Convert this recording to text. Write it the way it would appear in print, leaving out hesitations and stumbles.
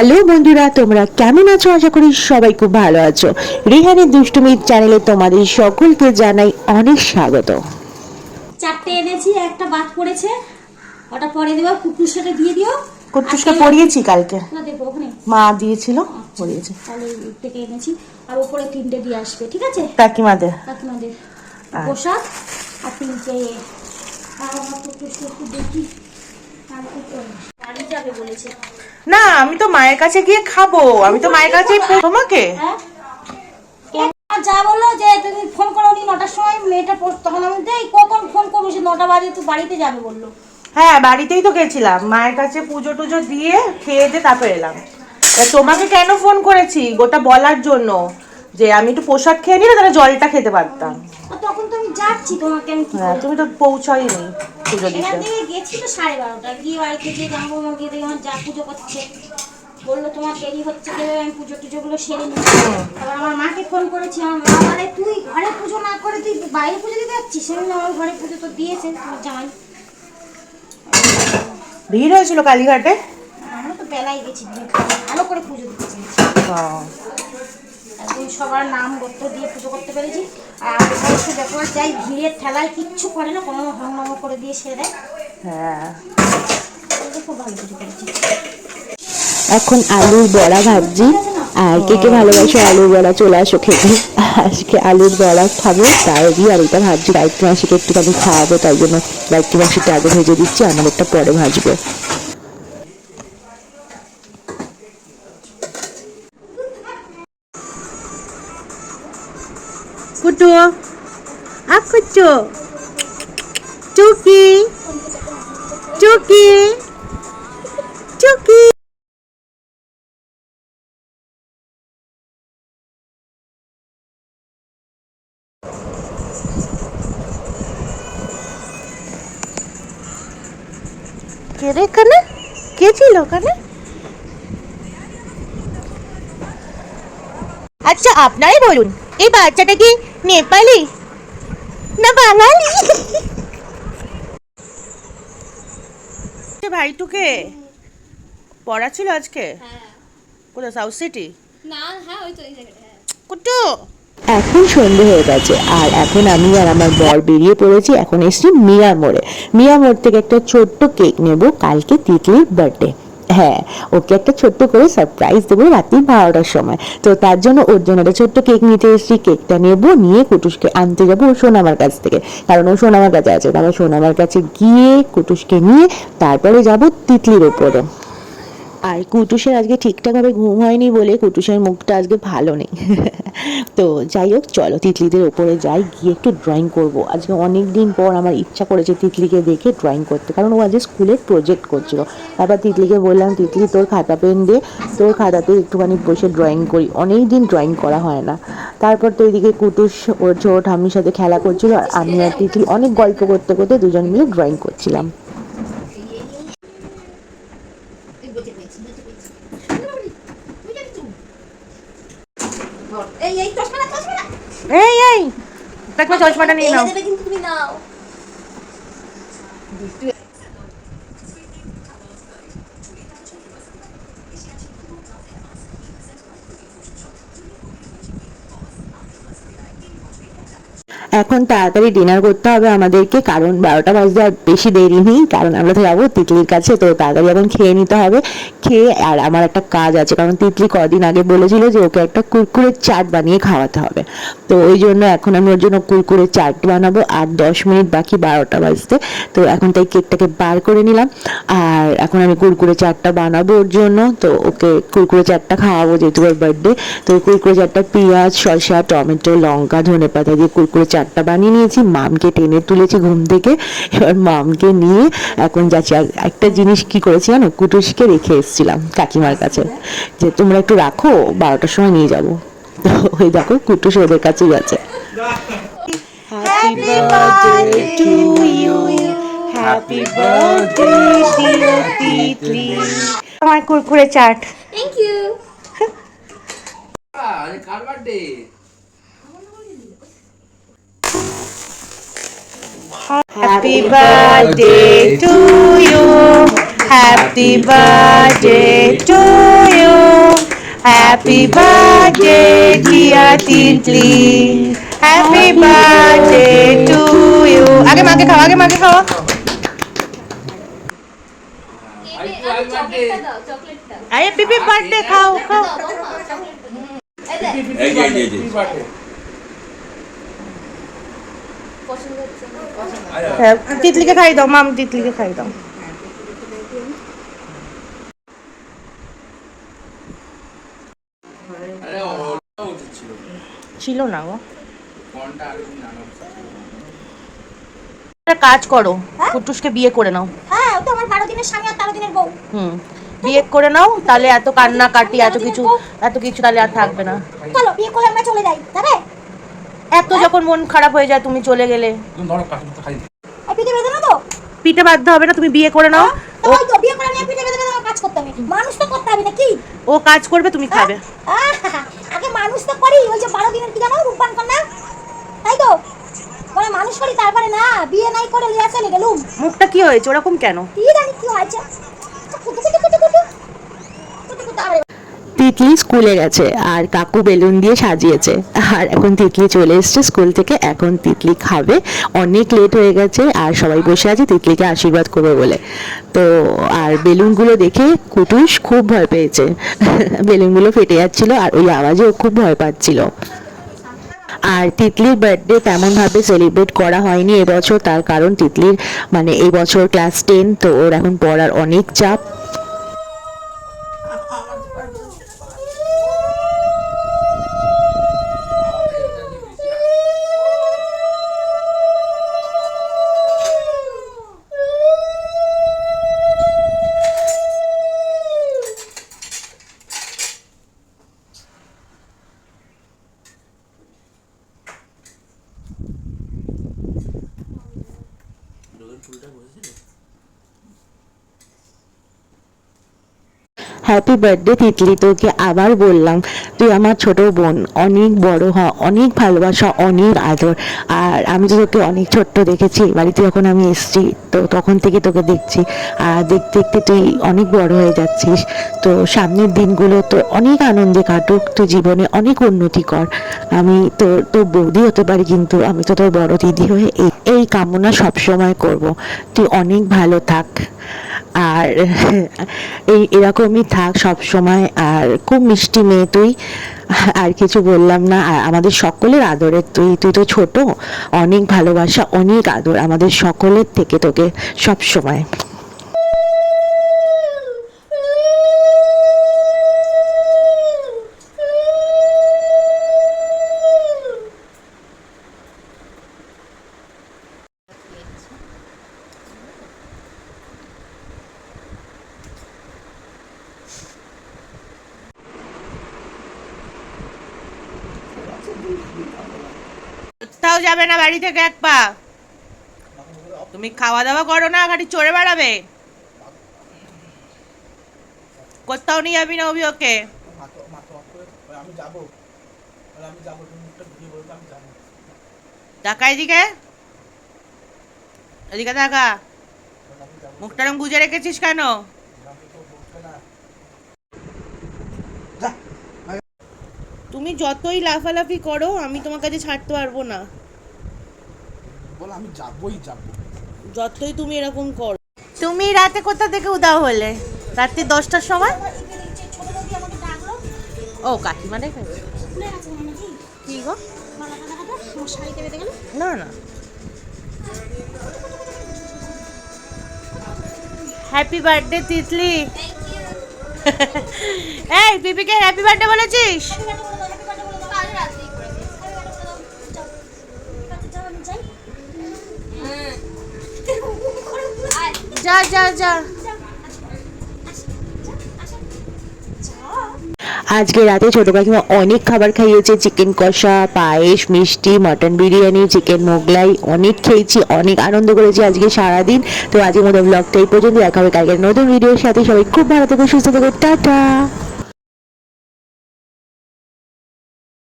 Hello বন্ধুরা, তোমরা কেমন আছো? আশা করি সবাই খুব ভালো আছো। রিহানের দুষ্টুমি চ্যানেলে তোমাদের সকলকে জানাই অনেক স্বাগত। চারটে এনেছি, একটা বাদ পড়েছে, ওটা পরে দেবো। কুকুর সাথে দিয়ে দিও। কুট্টুসকে পড়িয়েছি কালকে, না দেখো ওখানে মা দিয়েছিল, পড়িয়েছি। তাহলে থেকে এনেছি। আর উপরে তিনটে দিয়ে আসবে, ঠিক আছে? কাকিমাদের পোশাক আর তিনটে। আর আমার কুকুরকে একটু দেখি, বাড়ি যাবে বলেছে। না, আমি তো মায়ের কাছে গিয়ে খাবো। আমি তো মায়ের কাছে তোমাকে যা বললো যে তুমি ফোন করো নি 9টার সময়, মেয়েটা তখন আমি দেই কখন ফোন করবো, সে 9টা বাজে তুই বাড়িতে যাবে বললো। হ্যাঁ, বাড়িতেই তো গেছিলাম, মায়ের কাছে পুজো টুজো দিয়ে খেয়ে দিয়ে তারপর এলাম। তোমাকে কেন ফোন করেছি গোটা বলার জন্য যে আমি একটু প্রসাদ খেয়ে নিলে তাহলে জলটা খেতে পারতাম। তখন তো আমি যাচ্ছি, তোমাকে আমি তুমি তো পৌঁছাইনি পুজো দিতে। এখান থেকে গেছি তো 12:30 গিয়ে বাড়িতে গিয়ে জানবো গিয়ে দেখি আমার যা পুজো করছে, বললো তোমার দেরি হচ্ছে, আমি পুজো টুজোগুলো সেরে নিচ্ছি। তারপর আমার মাকে ফোন করেছি, আমার মা বলে তুই ঘরে পুজো না করে তুই বাইরে পুজো দিতে যাচ্ছিস। সেদিন আমার ঘরে পুজো তো দিয়েছে তোমার জামাই। ভিড় হয়েছিল কালীঘাটে, আমরা তো বেলায় গেছি, ভালো করে পুজো দিতে চেয়েছি। একদিন সবার নাম গোত্র দিয়ে পুজো করতে পেরেছি। আর অবশ্য যখন যাই ভিড়ের ঠেলায় কিচ্ছু করে না, কোনো হংনম করে দিয়ে সেরে দেয়। হ্যাঁ, খুব ভালো পুজো করেছি। এখন আলুর বড়া ভাবছি। আর কে কে ভালোবাসো আলুর বড়া চলে আসো খেতে। আজকে আলুর বড়া খাবো, তাই দিয়ে আর এটা ভাবছি গায়ত্রী মাসিকে একটুখানি খাওয়াবো, তাই জন্য গায়ত্রী মাসিটা আগে ভেজে দিচ্ছি, আমার একটা পরে ভাজবো। কুটু কুটু চুকি চুকি চুকি। কে রে এখানে? কে ছিল ওখানে? আচ্ছা আপনারাই বলুন, এই বাচ্চাটা কি নেপালি না বাঙালি? ভাইটুকে পড়া ছিল আজকে কোথায়? সাউথ সিটি না, হ্যাঁ ওই তো এই জায়গাটা। কুটু। এখন সন্ধে হয়ে গেছে আর এখন আমি আর আমার বর বেরিয়ে পড়েছি। এখন এসছি মিয়া মোড়ে। মিয়া মোড় থেকে একটা ছোট্ট কেক নেব, কালকে তিতলির বার্থডে। হ্যাঁ, ওকে একটা ছোট্ট করে সারপ্রাইজ দেবো রাত্রি 12টার সময়। তো তার জন্য ওর জন্য একটা ছোট্ট কেক নিতে এসেছি। কেকটা নেবো, নিয়ে কুটুসকে আনতে যাবো ও সোনামার কাছ থেকে, কারণ ও সোনামার কাছে আছে। তারপর সোনামার কাছে গিয়ে কুটুসকে নিয়ে তারপরে যাবো তিতলির ওপরে। আর কুটুসের আজকে ঠিকঠাকভাবে ঘুম হয়নি বলে কুটুসের মুখটা আজকে ভালো নেই। তো যাই হোক, চলো তিতলিদের ওপরে যাই, গিয়ে একটু ড্রয়িং করব। আজকে অনেক দিন পর আমার ইচ্ছা করেছে তিতলিকে দেখে ড্রয়িং করতে, কারণ ও আজকে স্কুলের প্রজেক্ট করছিল। তারপর তিতলিকে বললাম, তিতলি তোর খাতা পেন দে, তোর খাতাতে একটুখানি বসে ড্রয়িং করি, অনেক দিন ড্রয়িং করা হয় না। তারপর তো এদিকে কুটুস ওর ছোট ঠাম্মির সাথে খেলা করছিল, আর আমি আর তিতলি অনেক গল্প করতে করতে দুজন মিলে ড্রয়িং করছিলাম। এই এই দেখো চশমাটা নিয়ে নাও। কিন্তু তুমি নাও। এখন তাড়াতাড়ি ডিনার করতে হবে আমাদেরকে, কারণ 12টা বাজতে আর বেশি দেরি নেই, কারণ আমরা তো যাবো তিতলির কাছে। তো তাড়াতাড়ি এখন খেয়ে নিতে হবে। খেয়ে আর আমার একটা কাজ আছে, কারণ তিতলি কদিন আগে বলেছিল যে ওকে একটা কুরকুরের চাট বানিয়ে খাওয়াতে হবে। তো ওই জন্য এখন আমি ওর জন্য কুরকুরের চাট বানাবো। আর 10 মিনিট বাকি 12টা বাজতে। তো এখন তাই কেকটাকে বার করে নিলাম, আর এখন আমি কুরকুরে চাটটা বানাবো ওর জন্য। তো ওকে কুরকুরে চাটটা খাওয়াবো যেহেতু ওর বার্থডে। তো কুরকুরে চাটটা পেঁয়াজ, শসা, টমেটো, লঙ্কা, ধনেপাতা দিয়ে কুরকুরে চাটটা বানিয়ে নিয়েছি। মামকে টেনে তুলেছি ঘুম থেকে, এবার মামকে নিয়ে এখন যাচ্ছি। আর একটা জিনিস কি করেছি জানো, কুটুসকে রেখে এসেছিলাম কাকিমার কাছে, যে তোমরা একটু রাখো, 12টার সময় নিয়ে যাবো। তো ওই দেখো কুটুস ওদের কাছে গেছে। Happy birthday to you, happy birthday dear Titli. আমার কুরকুরে চাট। Thank you. আরে কার birthday? Happy birthday to you. Happy birthday to you. Happy birthday dear Titli, happy birthday to you. আগে মাকে খাও, আগে মাকে খাও। আরে পিপি বার্থডে খাও খাও। তিতলিকে খাই দাও মাম, তিতলিকে খাই দাও। ছিল না গো, একটা কাজ করো, কুটুসকে বিয়ে করে নাও। হ্যাঁ ও তো আমার 12 দিনের স্বামী আর 13 দিনের বউ। বিয়ে করে নাও, তাহলে এত কান্না কাটি এত কিছু তাহলে আর থাকবে না। চলো বিয়ে করে আমরা চলে যাই, তবে এত যখন মন খারাপ হয়ে যায় তুমি চলে গেলে। এই পিঠে বেঁধে না তো? পিঠে বাঁধতে হবে না, তুমি বিয়ে করে নাও। ওই তো বিয়ে করে নিয়ে পিঠে বেঁধে বেঁধে কাজ করতে হবে, মানুষ তো করতে হবে নাকি? ও কাজ করবে, তুমি খাবে। আগে মানুষ তো করি, ওই যে 12 দিনের কি জানো রূপবান কন্যা, তাই তো মানে মানুষ করি, তারপরে না বিয়ে নাই করে লিয়া চলে গেলুম। মুখটা কি হয়েছে ওরকম কেন? কি জানি কি হয়েছে। কুতু কুতু কুতু কুতু কুতু কুতু আরে তিতলি স্কুলে গেছে আর কাকু বেলুন দিয়ে সাজিয়েছে, আর এখন তিতলি চলে এসছে স্কুল থেকে। এখন তিতলি খাবে, অনেক লেট হয়ে গেছে আর সবাই বসে আছে তিতলিকে আশীর্বাদ করবে বলে। তো আর বেলুনগুলো দেখে কুটুস খুব ভয় পেয়েছে। বেলুনগুলো ফেটে যাচ্ছিল আর ওই আওয়াজে ও খুব ভয় পাচ্ছিল। আর তিতলির বার্থডে তেমনভাবে সেলিব্রেট করা হয়নি এবছর, তার কারণ তিতলির মানে এই বছর ক্লাস 10, তো ওর এখন পড়ার অনেক চাপ। হ্যাপি বার্থডে তিতলি, তোকে আবার বললাম তুই আমার ছোট বোন, অনেক বড় হ, অনেক ভালোবাসা, অনেক আদর। আর আমি তো তোকে অনেক ছোট্ট দেখেছি, বাড়িতে যখন আমি এসেছি তো তখন থেকে তোকে দেখছি, আর দেখতে দেখতে তুই অনেক বড় হয়ে যাচ্ছিস। তো সামনের দিনগুলো তোর অনেক আনন্দে কাটুক, তুই জীবনে অনেক উন্নতি কর। আমি তোর বৌদি হতে পারি, কিন্তু আমি তো তোর বড় দিদি হয়ে এই কামনা সবসময় করব। তুই অনেক ভালো থাক আর এরকমই থাক সব সময়। আর খুব মিষ্টি মেয়ে তুই, আর কিছু বললাম না। আর আমাদের সকলের আদরের তুই তো ছোট, অনেক ভালোবাসা, অনেক আদর আমাদের সকলের থেকে তোকে সব সময়। কোথাও যাবে না বাড়ি থেকে এক পা। তুমি খাওয়া দাওয়া করো না, খালি চড়ে বেড়াবে। কোথাও নিয়ে যাবি না অভি ওকে। টাকা এদিকে, এদিকে টাকা। মুখটা রং গুজে রেখেছিস কেন? তুমি যতই লাফালাফি করো আমি তোমার কাছে ছাড়তে পারবো না। বল আমি যাবই যাব। যতই তুমি এরকম করো। তুমি রাতে কোথা থেকে উদাও হলে? রাত্রি 10টার সময়। ও কাকিমা দেখেছে কি গো? না না, হ্যাপি বার্থডে তিতলি। এই পিপিকে হ্যাপি বার্থডে বলেছিস? যা যা যা। আজকে রাতে ছোট কাকিমা অনেক খাবার খাইয়েছে, চিকেন কষা, পায়েস, মিষ্টি, মটন বিরিয়ানি, চিকেন মোগলাই, অনেক খেয়েছি, অনেক আনন্দ করেছি আজকে সারাদিন। তো আজকের মতো ব্লগটা এই পর্যন্ত, দেখা হবে কালকের নতুন ভিডিওর সাথে। সবাই খুব ভালো থেকো, সুস্থ থেকো, টাটা।